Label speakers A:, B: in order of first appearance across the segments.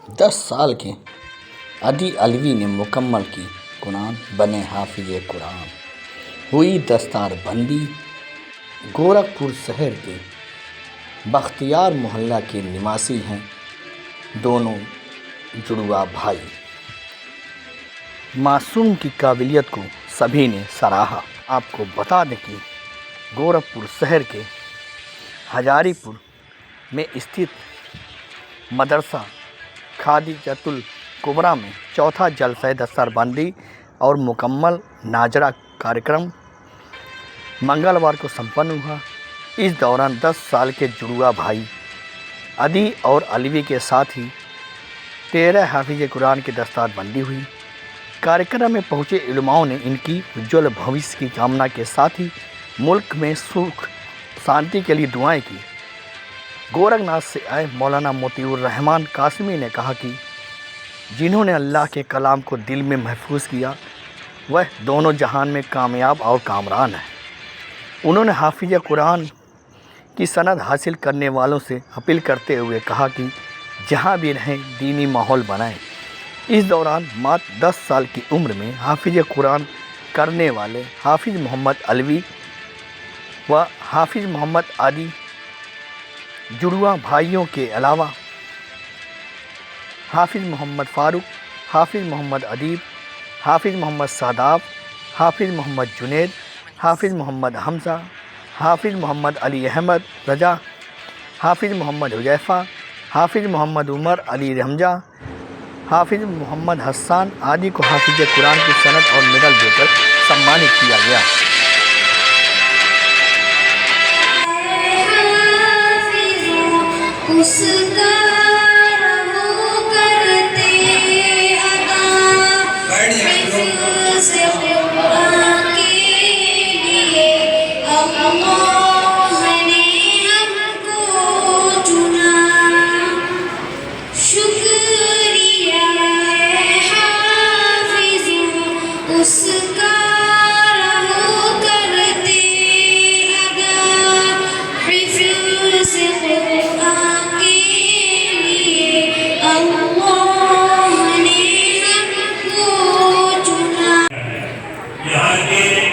A: 10 سال کے عدی علوی نے مکمل کی قرآن، بنے حافظ قرآن۔ ہوئی دستار بندی۔ گورکھپور شہر کے بختیار محلہ کے نواسی ہیں دونوں جڑواں بھائی۔ معصوم کی قابلیت کو سبھی نے سراہا۔ آپ کو بتا دیں کہ گورکھپور شہر کے ہجاری پور میں استھت مدرسہ خدیجۃ الکبریٰ میں چوتھا جلسہ دستار بندی اور مکمل ناظرہ کارکرم منگلوار کو سمپن ہوا۔ اس دوران 10 سال کے جڑواں بھائی عدی اور علوی کے ساتھ ہی 13 حافظ قرآن کی دستار بندی ہوئی۔ کارکرم میں پہنچے علماؤں نے ان کی اجول بھوش کی کامنا کے ساتھ ہی ملک میں سکھ شانتی کے لیے دعائیں کی۔ گورکھ ناتھ سے آئے مولانا موتی الرحمن قاسمی نے کہا کہ جنہوں نے اللہ کے کلام کو دل میں محفوظ کیا وہ دونوں جہان میں کامیاب اور کامران ہیں۔ انہوں نے حافظ قرآن کی سند حاصل کرنے والوں سے اپیل کرتے ہوئے کہا کہ جہاں بھی رہیں دینی ماحول بنائیں۔ اس دوران مات 10 سال کی عمر میں حافظ قرآن کرنے والے حافظ محمد علوی و حافظ محمد عدی جڑواں بھائیوں کے علاوہ حافظ محمد فاروق، حافظ محمد ادیب، حافظ محمد شاداب، حافظ محمد جنید، حافظ محمد حمزہ، حافظ محمد علی احمد رضا، حافظ محمد حذیفہ، حافظ محمد عمر علی حمزہ، حافظ محمد حسان آدی کو حافظ قرآن کی سند اور میڈل دے کر سمانت کیا گیا۔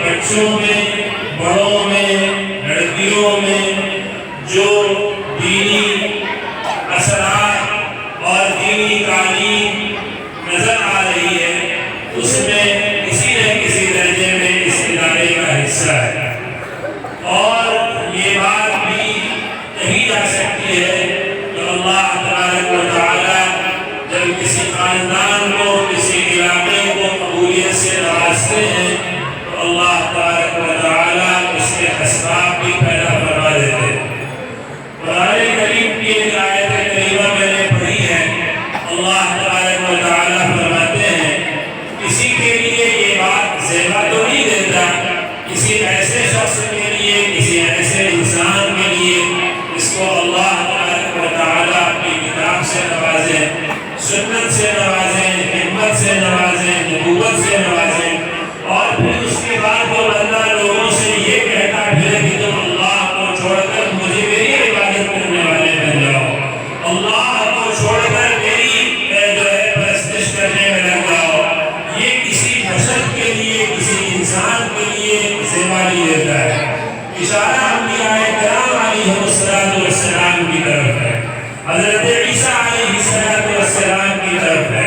B: بچوں میں، بڑوں میں، لڑکیوں میں جو دینی اثرات اور دینی تعلیم نظر آ رہی ہے اس میں کسی نہ کسی درجے میں اس ادارے کا حصہ ہے۔ اور یہ بات بھی کہی جا سکتی ہے کہ اللہ تبارک و تعالیٰ جب کسی خاندان کو، کسی علاقے کو قبولیت سے نوازتے ہیں اللہ تبارک و تعالیٰ اس کے اسباب بھی پیدا فرما دیتے ہیں۔ قرآن کریم کی ایک آیت کریمہ میں نے پڑھی ہے، اللہ تبارک و تعالیٰ فرماتے ہیں کسی کے لیے یہ بات زیبا تو نہیں دیتا، کسی ایسے شخص کے لیے، کسی ایسے انسان کے لیے اس کو اللہ تبارک و تعالیٰ اپنی کتاب سے نوازیں، سنت سے نوازیں، حکمت سے نوازیں، نبوت سے نوازیں، اور پھر اس کے بعد وہ بندہ لوگوں سے یہ کہتا پھر کہ تم اللہ کو چھوڑ کر مجھے میری عبادت کرنے والے بن جاؤ، اللہ کو چھوڑ کر میری پرستش کرنے میں لگ جاؤ، یہ کسی بشر کے لیے، کسی انسان کے لیے زیبا نہیں دیتا ہے۔ اشارہ انبیاء کرام علیہ السلام کی طرف ہے، حضرت عیسیٰ علیہ السلام کی طرف ہے،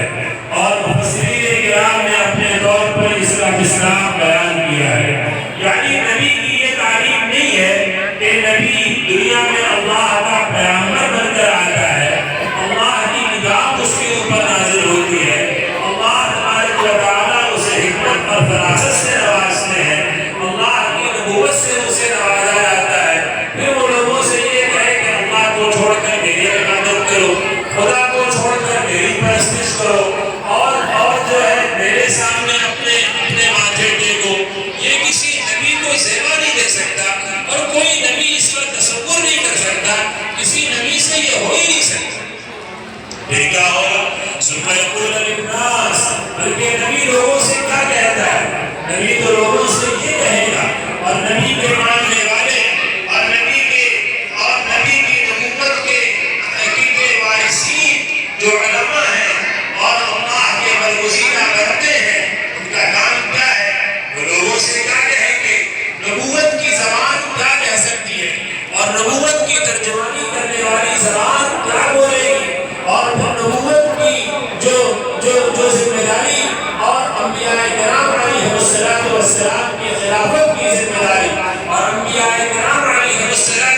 B: اور مفسرین کرام نے اپنے طور پر اس کا اسلام بیان کیا ہے۔ یعنی نبی کی یہ تعلیم نہیں ہے کہ نبی دنیا میں اللہ کا پیغمبر بن کر آتا ہے، اللہ کی نگاہ اس کے اوپر نازل ہوتی ہے، اللہ تبارک و تعالیٰ اسے حکمت اور فراست سے نوازتے ہیں، اللہ کی نبوت سے اسے نوازا جاتا ہے۔ پھر وہ لوگوں سے یہ کہے کہ اللہ کو چھوڑ کر میری عبادت کرو، خدا کو چھوڑ کر میری پرستش کرو، اور جو ہے میرے سامنے اپنے ماتھے ٹیکو، یہ کسی نبی کو زیبا نہیں دے سکتا، اور کوئی نبی اس کا تصور نہیں کر سکتا، کسی نبی سے یہ ہو ہی نہیں سکتا۔ پھر کیا ہوگا؟ ثم یقول للناس، بلکہ نبی لوگوں سے کیا کہتا ہے؟ نبی تو لوگوں سے یہ کہے گا، اور نبی کے ماننے والے اور نبی کی نبوت کے حقیقی وارثین جو علماء ہیں پوشیدہ کرتے ہیں ان کا کام کیا ہے؟ وہ لوگوں سے کیا کہیں گے؟ نبوت کی زبان کیا کہہ سکتی ہے اور نبوت کی ترجمانی کرنے والی زبان کیا بولے گی، اور نبوت کی جو ذمہ داری اور انبیاء کرام علیہ السلام کی خلافت کی ذمہ داری اور انبیاء کرام علیہ السلام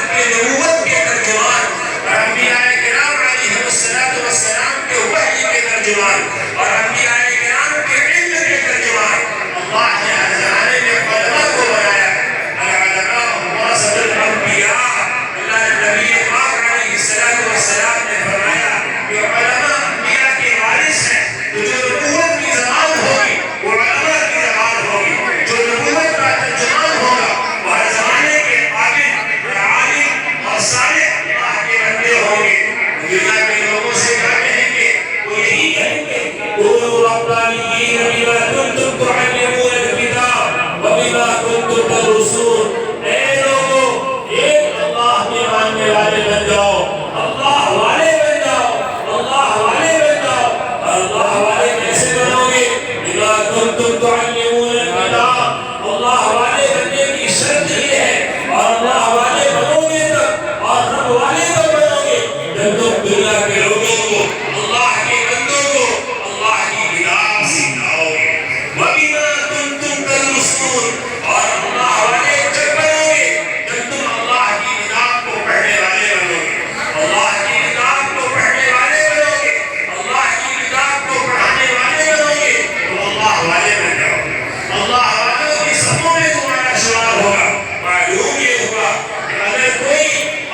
B: کے نبوت کے ترجمان اور انبیاء کرام علیہ السلام کے وحی کے ترجمان اور انبیاء کرام کے علم کے ترجمان اللہ نے ہر زمانے میں علماء کو بنایا ہے۔ العلماء ورثۃ الانبیاء، اللہ نبی پاک علیہ السلام نے فرمایا کہ علماء انبیاء کے وارث ہیں، تو جو نبوت کی زبان ہوگی وہ علماء کی زبان ہوگی، جو نبوت کا ترجمان ہوگا وہ ہر زمانے کے عابد اور عالم اور صالح اللہ کے بندے ہوں گے۔ دنیا کے لوگوں سے کیا کہیں گے؟ وہ یہی کہیں گے قولوا ربانیین بما کنتم تعلمون الکتاب وبما کنتم تدرسون۔ اے لوگوں، ایک اللہ کے ماننے والے بن جاؤ، اللہ والے بن جاؤ، اللہ والے بن جاؤ۔ اللہ والے کیسے بنو گے؟ بما کنتم تعلمون الکتاب، اللہ والے بننے کی شرط یہ ہے، اور اللہ والے بنو گے تب اور رب والے تب بنو گے جب تم دنیا کے لوگوں کو، اللہ کے بندوں کو اللہ کی کتاب سکھاؤ گے۔ وَبِمَا كُنْتُمْ تَدْرُسُونَ، اور اللہ والے جب بنو گے جب تم اللہ کی کتاب کو پڑھنے والے بنو گے، اللہ کی کتاب کو پڑھنے والے بنو گے، اللہ کی کتاب کو پڑھانے والے بنو گے تو اللہ والے بن جاؤ گے۔ اللہ والوں کی صفوں میں تمہارا شمار ہوگا۔ معلوم یہ ہوا کہ اگر کوئی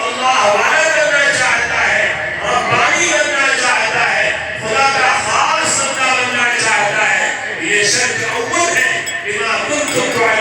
B: اللہ والا بننا چاہتا ہے، ربانی بننا چاہتا ہے، خدا کا خاص بندہ بننا چاہتا ہے، یہ شرط اول ہے بما کنتم تعلمون